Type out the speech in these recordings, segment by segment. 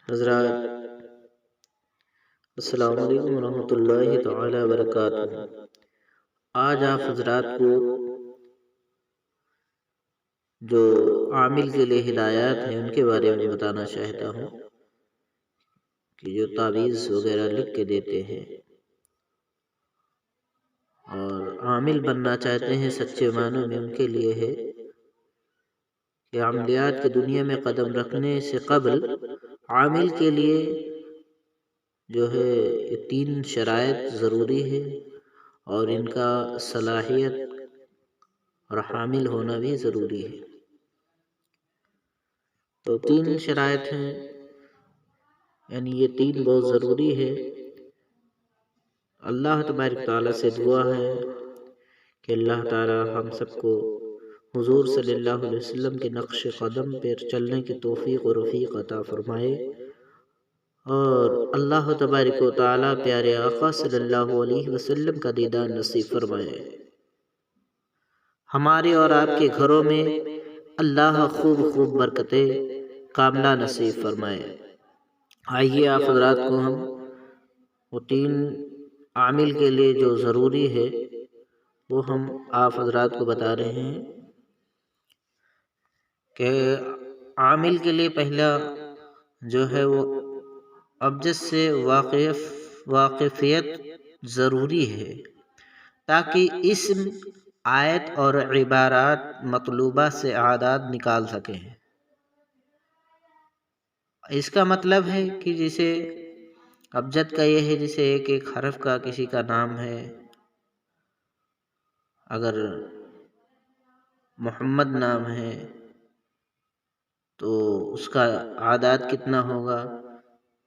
حضرات السلام علیکم ورحمۃ اللہ تعالی وبرکاتہ۔ آج آپ حضرات کو جو عامل کے لیے ہدایات ہیں ان کے بارے میں بتانا چاہتا ہوں کہ جو تعویذ وغیرہ لکھ کے دیتے ہیں اور عامل بننا چاہتے ہیں سچے معنوں میں، ان کے لیے ہے کہ عملیات کی دنیا میں قدم رکھنے سے قبل عامل کے لیے جو ہے یہ 3 شرائط ضروری ہے، اور ان کا صلاحیت اور حامل ہونا بھی ضروری ہے۔ تو 3 شرائط ہیں، یعنی یہ 3 بہت ضروری ہے۔ اللہ تبارک تعالیٰ سے دعا ہے کہ اللہ تعالیٰ ہم سب کو حضور صلی اللہ علیہ وسلم کے نقش قدم پر چلنے کی توفیق و رفیق عطا فرمائے، اور اللہ تبارک و تعالیٰ پیارے آقا صلی اللہ علیہ وسلم کا دیدار نصیب فرمائے۔ ہمارے اور آپ کے گھروں میں اللہ خوب خوب برکتیں کاملہ نصیب فرمائے۔ آئیے آپ حضرات کو ہم وہ 3 عامل کے لیے جو ضروری ہے وہ ہم آپ حضرات کو بتا رہے ہیں کہ عامل کے لیے پہلا جو ہے وہ ابجد سے واقفیت ضروری ہے، تاکہ اسم، آیت اور عبارات مطلوبہ سے اعداد نکال سکیں۔ اس کا مطلب ہے کہ جسے ابجد کا یہ ہے جسے ایک ایک حرف کا کسی کا نام ہے، اگر محمد نام ہے تو اس کا اعداد کتنا ہوگا،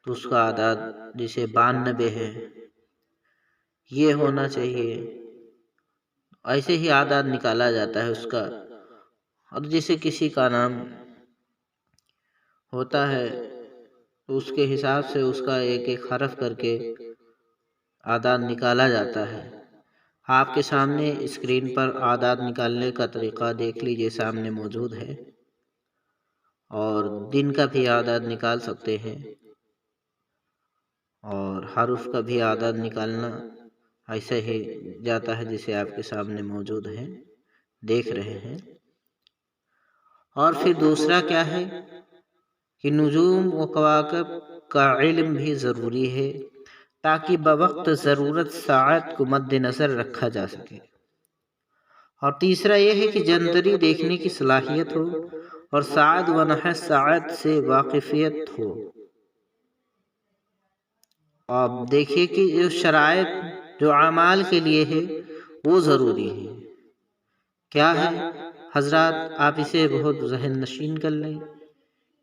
تو اس کا اعداد جسے 92 ہے یہ ہونا چاہیے، ایسے ہی اعداد نکالا جاتا ہے اس کا۔ اور جسے کسی کا نام ہوتا ہے تو اس کے حساب سے اس کا ایک ایک حرف کر کے اعداد نکالا جاتا ہے۔ آپ کے سامنے اسکرین پر اعداد نکالنے کا طریقہ دیکھ لیجئے، سامنے موجود ہے، اور دن کا بھی اعداد نکال سکتے ہیں، اور حرف کا بھی اعداد نکالنا ایسے ہی جاتا ہے جسے آپ کے سامنے موجود ہے، دیکھ رہے ہیں۔ اور پھر دوسرا کیا ہے کہ نجوم و کواکب کا علم بھی ضروری ہے، تاکہ بوقت ضرورت ساعت کو مد نظر رکھا جا سکے۔ اور تیسرا یہ ہے کہ جنتری دیکھنے کی صلاحیت ہو اور ساعت و نحس ساعت سے واقفیت ہو۔ آپ دیکھیے کہ جو شرائط جو اعمال کے لیے ہے وہ ضروری ہے۔ کیا ہے حضرات، آپ اسے بہت ذہن نشین کر لیں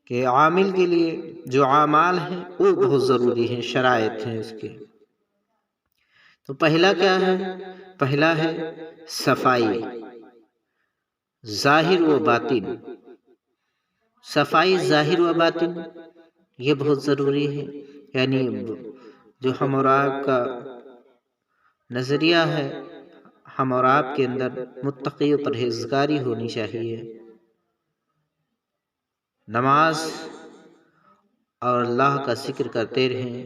کہ عامل کے لیے جو اعمال ہیں وہ بہت ضروری ہیں، شرائط ہیں اس کے۔ تو پہلا کیا ہے؟ پہلا ہے صفائی، ظاہر و باطن۔ صفائی ظاہر و باطن یہ بہت ضروری ہے، یعنی جو ہم اور آپ کا نظریہ ہے، ہم اور آپ کے اندر متقی و پرہیزگاری ہونی چاہیے، نماز اور اللہ کا ذکر کرتے رہیں،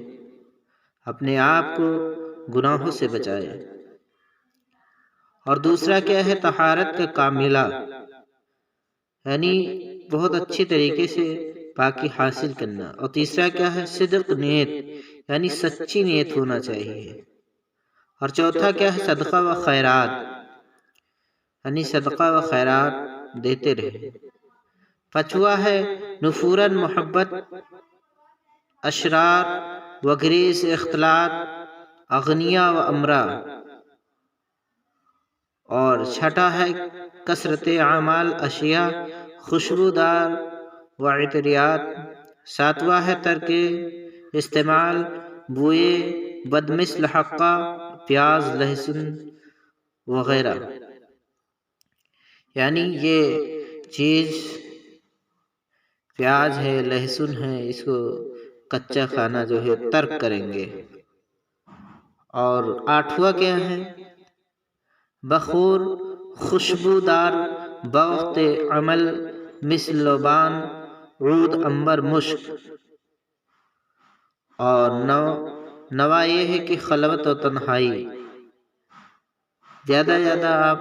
اپنے آپ کو گناہوں سے بچائے۔ اور دوسرا کیا ہے؟ طہارت کا کاملہ، یعنی بہت اچھی طریقے سے پاکی حاصل کرنا۔ اور تیسرا کیا ہے؟ صدق نیت، یعنی سچی نیت ہونا چاہیے۔ اور چوتھا کیا ہے؟ صدقہ و خیرات، یعنی صدقہ و خیرات دیتے رہے۔ پانچواں ہے نفوراً محبت، اشرار و گریز اختلاط، اغنیا و امرا۔ اور چھٹا ہے کثرت اعمال اشیاء، خوشبودار و عطریات۔ ساتواں ہے ترک استعمال بوئے بدمثل حقہ، پیاز، لہسن وغیرہ، یعنی یہ چیز پیاز ہے، لہسن ہے، اس کو کچا کھانا جو ہے ترک کریں گے۔ اور آٹھواں کیا ہے؟ بخور، خوشبودار بوقت عمل مثل لبان، عود، عنبر، مشک۔ اور نوا یہ ہے کہ خلوت و تنہائی، زیادہ زیادہ آپ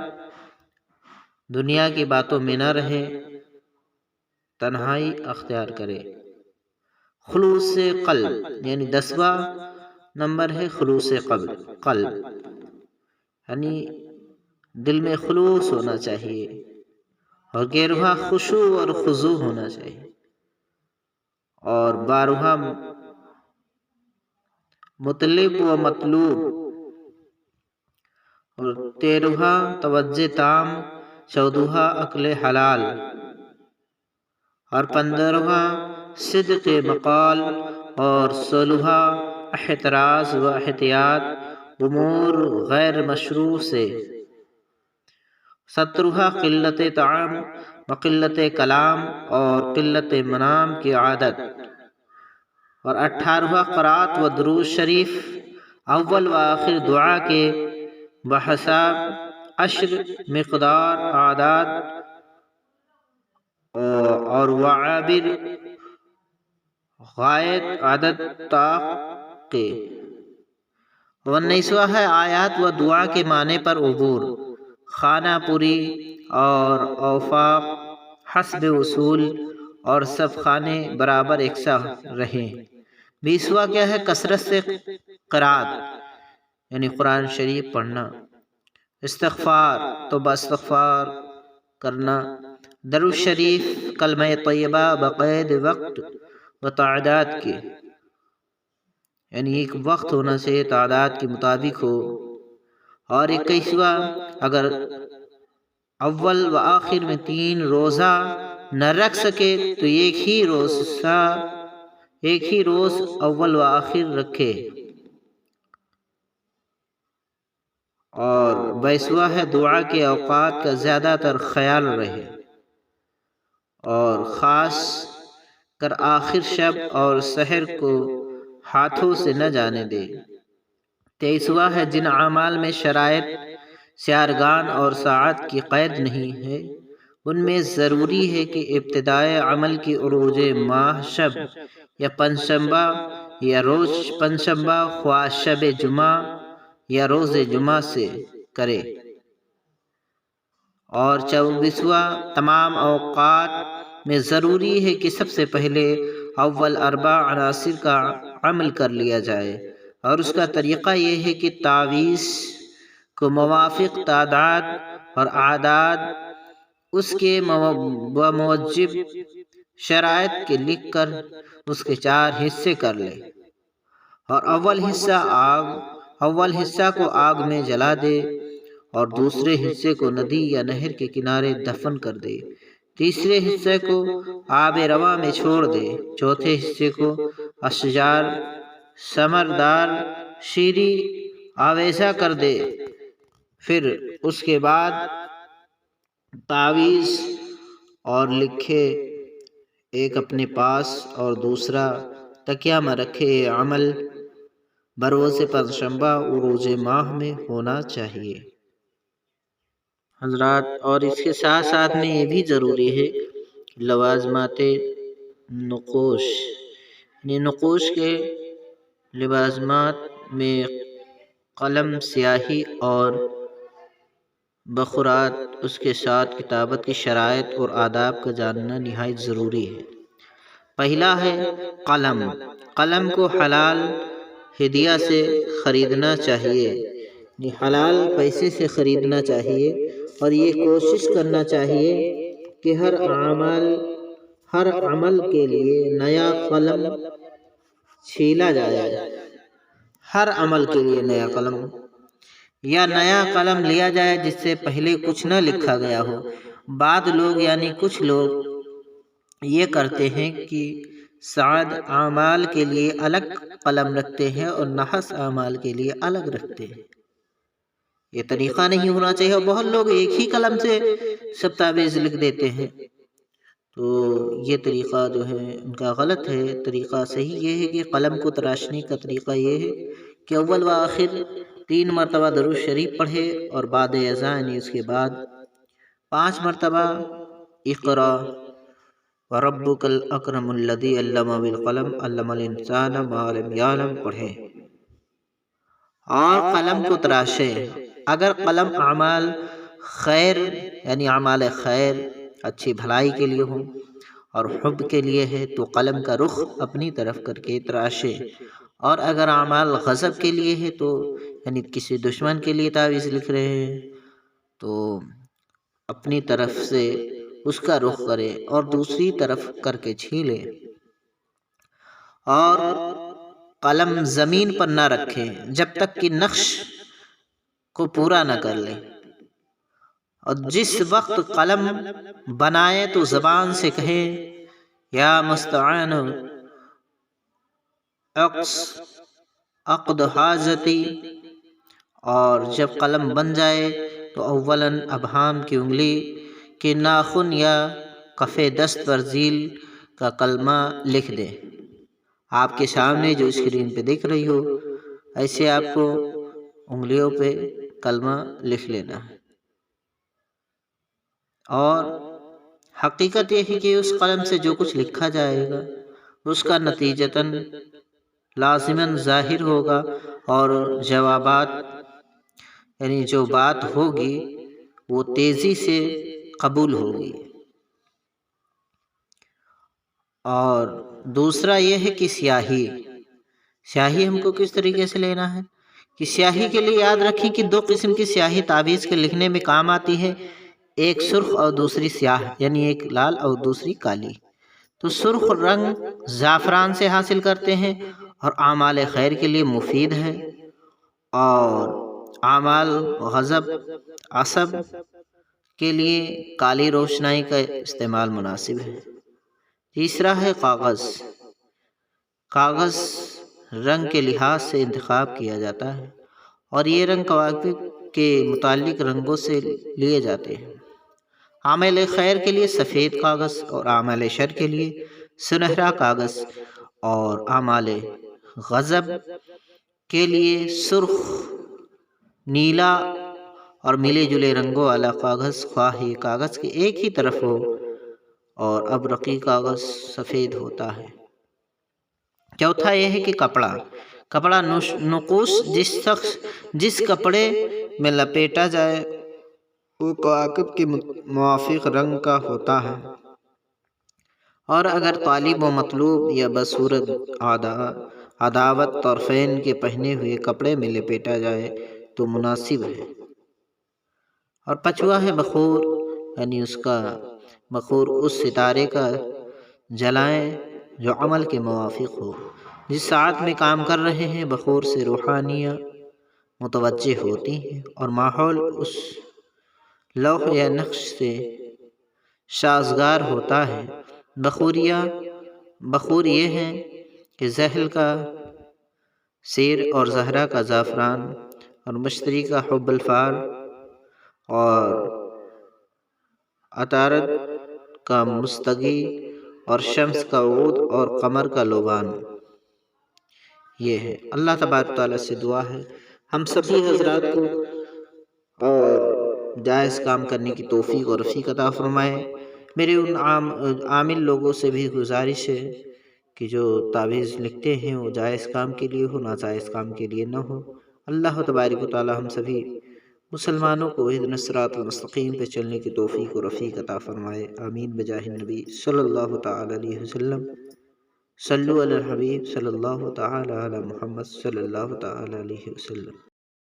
دنیا کی باتوں میں نہ رہیں، تنہائی اختیار کریں۔ خلوص قلب یعنی 10واں نمبر ہے خلوص قلب، یعنی دل میں خلوص ہونا چاہیے، اور 11واں خشوع اور خضوع ہونا چاہیے، اور 12واں مطلب و مطلوب، اور 13واں توجہ تام، 14واں عقل حلال، اور 15واں صدق مقال، اور 16واں احتراز و احتیاط امور غیر مشروع سے، 17واں قلت طعام و قلت کلام اور قلت منام کی عادت، اور 18واں قرات و درود شریف، اول و آخر دعا کے بحساب عشر مقدار اعداد اور وعابر غائط عدد طاق کے، 19واں ہے آیات و دعا کے معنی پر عبور، خانہ پوری اور اوفاق حسب اصول، اور سب خانے برابر یکساں رہیں۔ 20واں کیا ہے کثرت سے قرات یعنی قرآن شریف پڑھنا، استغفار توبہ استغفار کرنا، درود شریف کلمہ طیبہ بقید وقت و تعداد کے، یعنی ایک وقت ہونا چاہیے تعداد کے مطابق ہو، اور 21واں اگر اول و آخر میں 3 روزہ نہ رکھ سکے تو ایک ہی روز اول و آخر رکھے، اور 22واں ہے دعا کے اوقات کا زیادہ تر خیال رہے، اور خاص کر آخر شب اور سحر کو ہاتھوں سے نہ جانے دے۔ 23واں ہے جن اعمال میں شرائط سیارگان اور ساعت کی قید نہیں ہے ان میں ضروری ہے کہ ابتدائے عمل کی عروج ماہ شب یا پنجشنبہ یا روز پنجشنبہ، خواہ شب جمعہ یا روز جمعہ سے کرے، اور 24واں تمام اوقات میں ضروری ہے کہ سب سے پہلے اول 4 عناصر کا عمل کر لیا جائے، اور اس کا طریقہ یہ ہے کہ تعویذ کو موافق تعداد اور اعداد اس کے موجب شرائط کے لکھ کر اس کے 4 حصے کر لے، اور اول حصہ کو آگ میں جلا دے، اور دوسرے حصے کو ندی یا نہر کے کنارے دفن کر دے، تیسرے حصے کو آب رواں میں چھوڑ دے، چوتھے حصے کو اشجار ثمردار شیری آویزہ کر دے، پھر اس کے بعد تعویذ اور لکھے، ایک اپنے پاس اور دوسرا تکیہ میں رکھے۔ یہ عمل بروز پنجشنبہ عروج ماہ میں ہونا چاہیے حضرات، اور اس کے ساتھ ساتھ میں یہ بھی ضروری ہے لوازمات نقوش، یعنی نقوش کے لوازمات میں قلم، سیاہی اور بخورات، اس کے ساتھ کتابت کی شرائط اور آداب کا جاننا نہایت ضروری ہے۔ پہلا ہے قلم، قلم کو حلال ہدیہ سے خریدنا چاہیے، یعنی حلال پیسے سے خریدنا چاہیے، اور یہ کوشش کرنا چاہیے کہ ہر عمل کے لیے نیا قلم چھیلا جائے، ہر عمل کے لیے نیا قلم یا نیا قلم لیا جائے جس سے پہلے کچھ نہ لکھا گیا ہو۔ بعض لوگ یعنی کچھ لوگ یہ کرتے ہیں کہ سعد اعمال کے لیے الگ قلم رکھتے ہیں اور نحس اعمال کے لیے الگ رکھتے ہیں، یہ طریقہ نہیں ہونا چاہیے، اور بہت لوگ ایک ہی قلم سے سب تعویذ لکھ دیتے ہیں، تو یہ طریقہ جو ہے ان کا غلط ہے۔ طریقہ صحیح یہ ہے کہ قلم کو تراشنے کا طریقہ یہ ہے کہ اول و آخر 3 مرتبہ درود شریف پڑھے، اور بعد اذان یعنی اس کے بعد 5 مرتبہ اقرا وربک الاکرم الذی علم بالقلم علم الانسان ما لم یعلم پڑھیں، اور قلم کو تراشے۔ اگر قلم اعمال خیر یعنی اعمال خیر اچھی بھلائی کے لیے ہو اور حب کے لیے ہے تو قلم کا رخ اپنی طرف کر کے تراشے، اور اگر اعمال غضب کے لیے ہے تو یعنی کسی دشمن کے لیے تعویذ لکھ رہے ہیں تو اپنی طرف سے اس کا رخ کرے اور دوسری طرف کر کے چھیلے، اور قلم زمین پر نہ رکھے جب تک کہ نقش کو پورا نہ کر لے، اور جس وقت قلم بنائے تو زبان سے کہے یا مستعان عقد حاجتی، اور جب قلم بن جائے تو اولاً ابہام کی انگلی کے ناخن یا کف دست پر ذیل کا کلمہ لکھ دے۔ آپ کے سامنے جو اسکرین پہ دیکھ رہی ہو ایسے آپ کو انگلیوں پہ کلمہ لکھ لینا ہے، اور حقیقت یہ ہے کہ اس قلم سے جو کچھ لکھا جائے گا اس کا نتیجتاً لازماً ظاہر ہوگا، اور جوابات یعنی جو بات ہوگی وہ تیزی سے قبول ہوگی۔ اور دوسرا یہ ہے کہ سیاہی ہم کو کس طریقے سے لینا ہے کہ سیاہی کے لیے یاد رکھیں کہ دو قسم کی سیاہی تعویذ کے لکھنے میں کام آتی ہے، ایک سرخ اور دوسری سیاہ، یعنی ایک لال اور دوسری کالی۔ تو سرخ رنگ زعفران سے حاصل کرتے ہیں اور اعمال خیر کے لیے مفید ہے، اور اعمال غضب عصب کے لیے کالی روشنائی کا استعمال مناسب ہے۔ تیسرا ہے کاغذ رنگ کے لحاظ سے انتخاب کیا جاتا ہے، اور یہ رنگ کواکب کے متعلق رنگوں سے لیے جاتے ہیں۔ اعمال خیر کے لیے سفید کاغذ اور اعمال شر کے لیے سنہرا کاغذ، اور اعمال غضب کے لیے سرخ، نیلا اور ملے جلے رنگوں والا کاغذ، خواہ یہ کاغذ کے ایک ہی طرف ہو، اور ابرقی کاغذ سفید ہوتا ہے۔ چوتھا یہ ہے کہ کپڑا نقوش جس کپڑے میں لپیٹا جائے وہ کواکب کے موافق رنگ کا ہوتا ہے، اور اگر طالب و مطلوب یا بصورت عداوت طرفین کے پہنے ہوئے کپڑے میں لپیٹا جائے تو مناسب ہے۔ اور پانچواں ہے بخور، یعنی اس کا بخور اس ستارے کا جلائیں جو عمل کے موافق ہو۔ جس ساعت میں کام کر رہے ہیں بخور سے روحانیاں متوجہ ہوتی ہیں، اور ماحول اس لوح یا نقش سے سازگار ہوتا ہے۔ بخور یہ ہیں کہ زحل کا سیر اور زہرا کا زعفران اور مشتری کا حب الفال اور عطارد کا مستگی اور شمس کا عود اور قمر کا لوبان۔ یہ ہے اللہ تبارک تعالیٰ سے دعا ہے ہم سبھی حضرات کو اور جائز کام کرنے کی توفیق اور رفیق عطا فرمائے۔ میرے ان عامل لوگوں سے بھی گزارش ہے کہ جو تعویذ لکھتے ہیں وہ جائز کام کے لیے ہو، ناجائز کام کے لیے نہ ہو۔ اللہ تبارک و تعالی ہم سبھی مسلمانوں کو اہدنا الصراط المستقیم پہ چلنے کی توفیق و رفیق عطا فرمائے، آمین بجاہ النبی صلی اللہ تعالی علیہ وسلم۔ صلو علی الحبیب صلی اللہ تعالی علی محمد صلی اللہ تعالی علیہ وسلم۔